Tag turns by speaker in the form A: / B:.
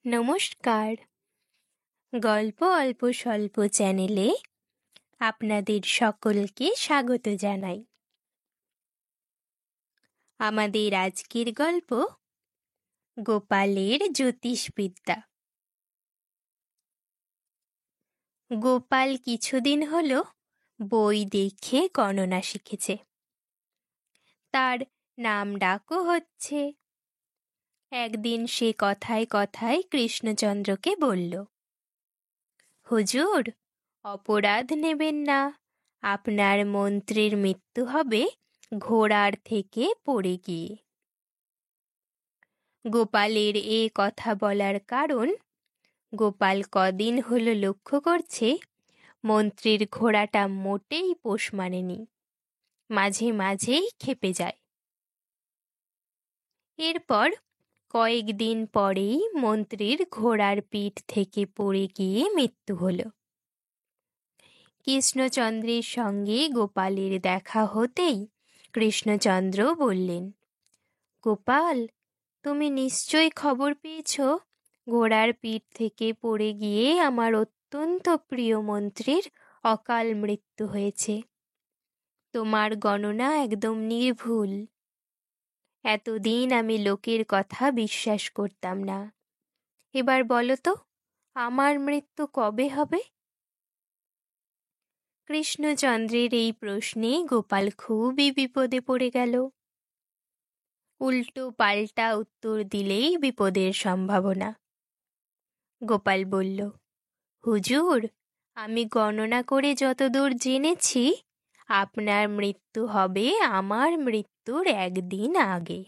A: নমস্কার। গল্প অল্প স্বল্প চ্যানেলে আপনাদের সকলকে স্বাগত জানাই। আমাদের আজকের গল্প গোপালের জ্যোতিষবিদ্যা। গোপাল কিছুদিন হলো বই দেখে গণনা শিখেছে। তার নাম ডাকও হচ্ছে। একদিন সে কথায় কথায় কৃষ্ণচন্দ্রকে বলল, হুজুর, অপরাধ নেবেন না, আপনার মন্ত্রীর মৃত্যু হবে ঘোড়ার থেকে পড়ে গিয়ে। গোপালের এ কথা বলার কারণ, গোপাল কদিন হলো লক্ষ্য করছে মন্ত্রীর ঘোড়াটা মোটেই পোষ মানেনি, মাঝে মাঝেই ক্ষেপে যায়। এরপর কয়েকদিন পরেই মন্ত্রীর ঘোড়ার পিঠ থেকে পড়ে গিয়ে মৃত্যু হলো। কৃষ্ণচন্দ্রের সঙ্গে গোপালের দেখা হতেই কৃষ্ণচন্দ্র বললেন, গোপাল, তুমি নিশ্চয় খবর পেয়েছ ঘোড়ার পিঠ থেকে পড়ে গিয়ে আমার অত্যন্ত প্রিয় মন্ত্রীর অকাল মৃত্যু হয়েছে। তোমার গণনা একদম নির্ভুল। এতদিন আমি লোকের কথা বিশ্বাস করতাম না। এবার বলো তো, আমার মৃত্যু কবে হবে? কৃষ্ণচন্দ্রের এই প্রশ্নে গোপাল খুবই বিপদে পড়ে গেল। উল্টো পাল্টা উত্তর দিলেই বিপদের সম্ভাবনা। গোপাল বলল, হুজুর, আমি গণনা করে যতদূর জেনেছি আপনার মৃত্যু হবে আমার মৃত্যুর একদিন আগে।